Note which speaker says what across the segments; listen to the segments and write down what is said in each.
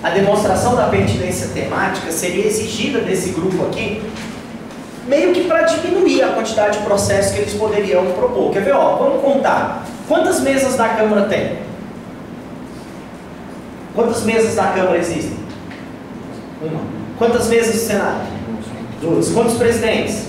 Speaker 1: a demonstração da pertinência temática seria exigida desse grupo aqui, meio que para diminuir a quantidade de processos que eles poderiam propor. Quer ver? Ó, vamos contar. Quantas mesas da Câmara tem? Quantas mesas da Câmara existem? Uma. Quantas mesas do Senado? Duas. Quantos presidentes?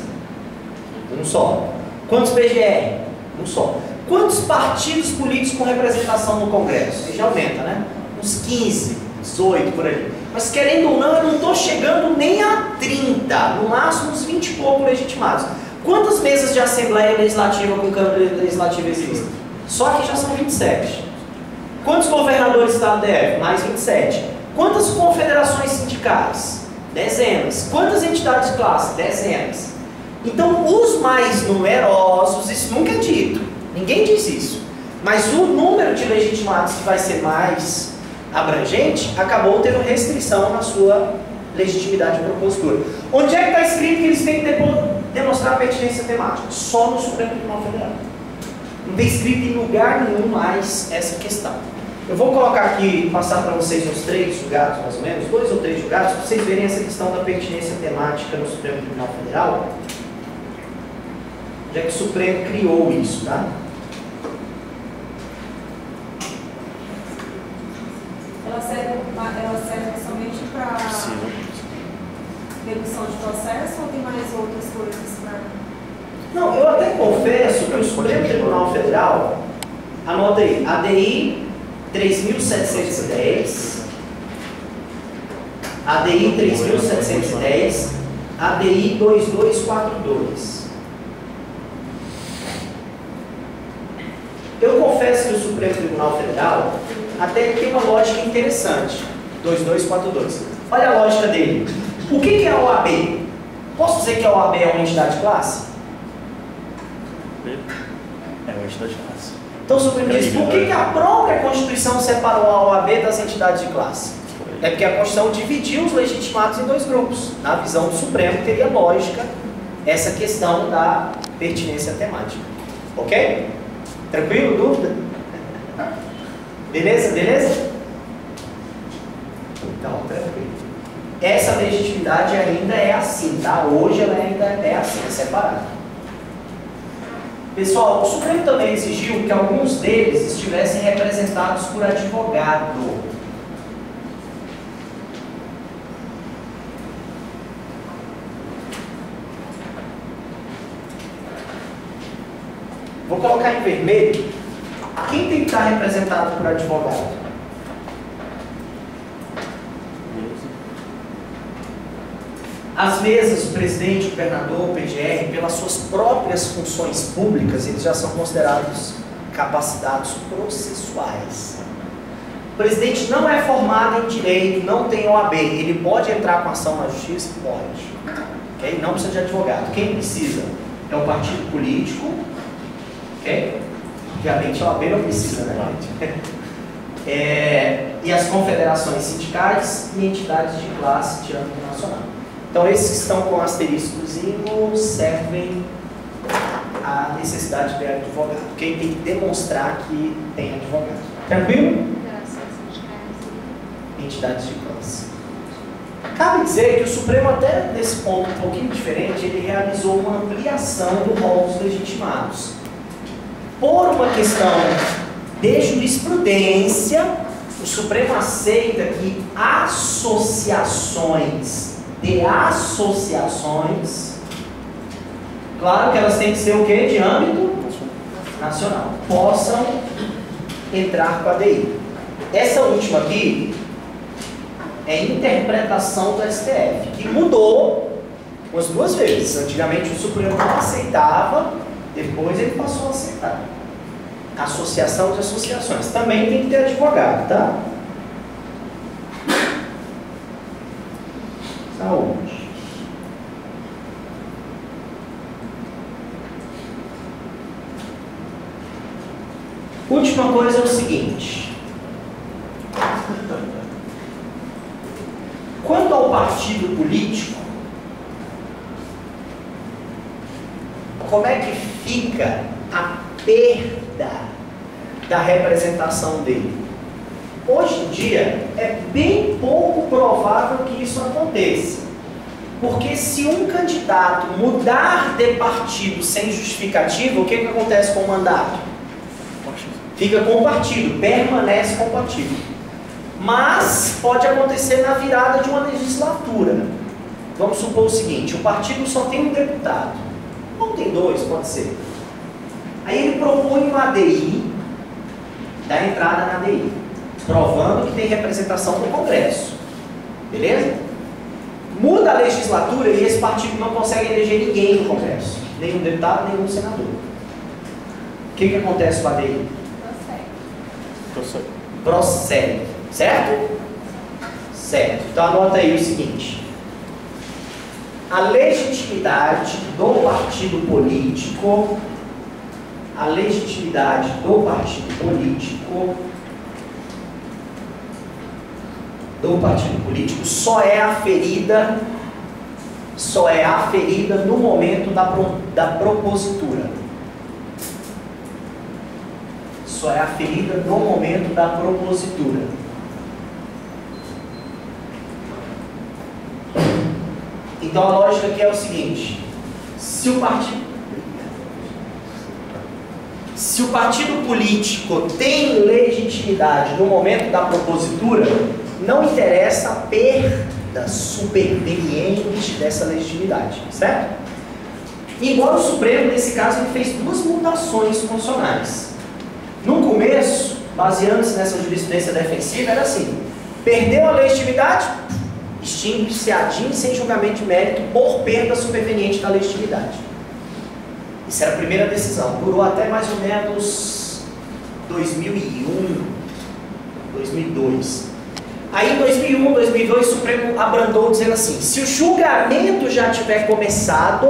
Speaker 1: Um só. Quantos PGR? Um só. Quantos partidos políticos com representação no Congresso? Aí já aumenta, né? Uns 15, 18 por aí. Mas querendo ou não, eu não estou chegando nem a 30, no máximo uns 20 e pouco legitimados. Quantas mesas de Assembleia Legislativa com Câmara Legislativa existem? Só que já são 27. Quantos governadores estão no DF? Mais 27. Quantas confederações sindicais? Dezenas. Quantas entidades de classe? Dezenas. Então, os mais numerosos, isso nunca é dito. Ninguém diz isso. Mas o número de legitimados que vai ser mais abrangente, acabou tendo restrição na sua legitimidade de propositura. Onde é que está escrito que eles têm que demonstrar a pertinência temática? Só no Supremo Tribunal Federal. Não tem escrito em lugar nenhum mais essa questão. Eu vou colocar aqui, passar para vocês uns 3 julgados, mais ou menos, 2 ou 3 julgados, para vocês verem essa questão da pertinência temática no Supremo Tribunal Federal. Já que o Supremo criou isso, tá?
Speaker 2: Ela serve somente para redução de processo ou tem mais outras coisas para...
Speaker 1: Não, eu até confesso que o Supremo Tribunal Federal, anota aí, ADI 3.710, ADI 3.710, ADI 2242. Eu confesso que o Supremo Tribunal Federal até tem uma lógica interessante. 2242. Olha a lógica dele. O que é a OAB? Posso dizer que a OAB é uma entidade de classe?
Speaker 3: É uma entidade de classe.
Speaker 1: Então o Supremo diz, por que a própria Constituição separou a OAB das entidades de classe? É porque a Constituição dividiu os legitimados em 2 grupos. Na visão do Supremo teria lógica essa questão da pertinência temática. Ok? Tranquilo? Dúvida? Beleza? Beleza? Então, tranquilo. Essa legitimidade ainda é assim, tá? Hoje ela ainda é assim, é separada. Pessoal, o Supremo também exigiu que alguns deles estivessem representados por advogado. Vou colocar em vermelho. Quem tem que estar representado por advogado? As mesas, o presidente, o governador, o PGR, pelas suas próprias funções públicas, eles já são considerados capacitados processuais. O presidente não é formado em direito, não tem OAB, ele pode entrar com ação na justiça? Pode. Okay? Não precisa de advogado. Quem precisa é o partido político, ok? Obviamente a OAB não precisa, né, gente? E as confederações sindicais e entidades de classe de âmbito nacional. Então esses que estão com asteriscozinho servem à necessidade de ter advogado. Quem tem que demonstrar que tem advogado. Tranquilo? Entidades de classe. Cabe dizer que o Supremo, até nesse ponto um pouquinho diferente, ele realizou uma ampliação do rol dos legitimados. Por uma questão de jurisprudência, o Supremo aceita que associações, claro que elas têm que ser o quê? De âmbito nacional, possam entrar com a ADI. Essa última aqui é interpretação do STF, que mudou umas 2 vezes. Antigamente o Supremo não aceitava, depois ele passou a aceitar. Associação de associações. Também tem que ter advogado, tá? Saúde. Última coisa é o seguinte. Quanto ao partido político, como é que fica a perda da representação dele? Hoje em dia, é bem pouco provável que isso aconteça. Porque se um candidato mudar de partido sem justificativa, o que acontece com o mandato? Fica com o partido, permanece com o partido. Mas pode acontecer na virada de uma legislatura. Vamos supor o seguinte, o partido só tem um deputado. Ou tem dois, pode ser. Aí ele propõe uma ADI, dá entrada na ADI, provando que tem representação no Congresso. Beleza? Muda a legislatura e esse partido não consegue eleger ninguém no Congresso. Nenhum deputado, nenhum senador. O que acontece com a ADI? Prossegue. Certo? Certo. Então anota aí o seguinte. A legitimidade do partido político, só é aferida no momento da propositura. Só é aferida no momento da propositura. Então a lógica aqui é o seguinte: se o partido político tem legitimidade no momento da propositura, não interessa a perda superveniente dessa legitimidade, certo? Igual o Supremo, nesse caso, ele fez duas mutações constitucionais. No começo, baseando-se nessa jurisprudência defensiva, era assim: perdeu a legitimidade, extingue-se a DIN sem julgamento de mérito por perda superveniente da legitimidade. Isso era a primeira decisão. Durou até mais ou menos 2001, 2002. Aí em 2001, 2002, o Supremo abrandou dizendo assim: se o julgamento já tiver começado,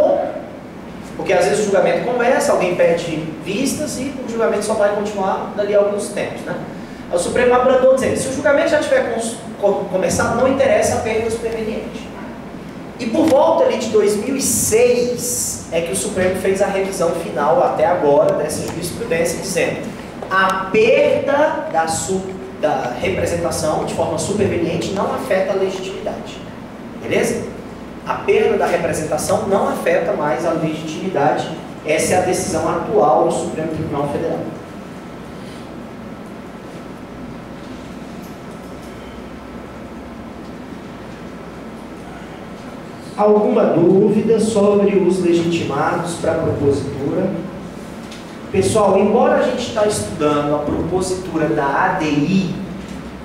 Speaker 1: porque às vezes o julgamento começa, alguém pede vistas e o julgamento só vai continuar dali a alguns tempos, né? Aí o Supremo abrandou dizendo: se o julgamento já tiver começado, não interessa a perda superveniente. E por volta ali de 2006 é que o Supremo fez a revisão final até agora dessa jurisprudência, dizendo: a perda da representação de forma superveniente não afeta a legitimidade. Beleza? A perda da representação não afeta mais a legitimidade. Essa é a decisão atual do Supremo Tribunal Federal. Alguma dúvida sobre os legitimados para a propositura? Pessoal, embora a gente está estudando a propositura da ADI,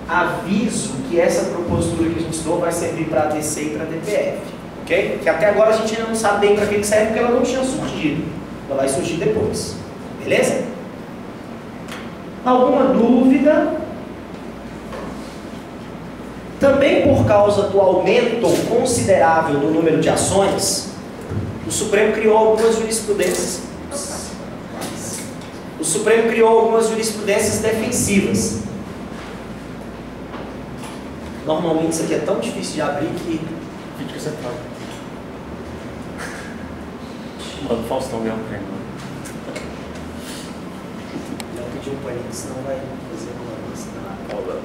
Speaker 1: aviso que essa propositura que a gente estudou vai servir para ADC e para DPF. Ok? Que até agora a gente ainda não sabe bem para que serve, porque ela não tinha surgido. Ela vai surgir depois. Beleza? Alguma dúvida? Também por causa do aumento considerável do número de ações, o Supremo criou algumas jurisprudências. O Supremo criou algumas jurisprudências defensivas. Normalmente isso aqui é tão difícil de abrir que...
Speaker 3: Vídeo que você fala. Mano, Faustão ganhou um prêmio.
Speaker 1: Não pedi um paninho, senão vai fazer uma lista na aula.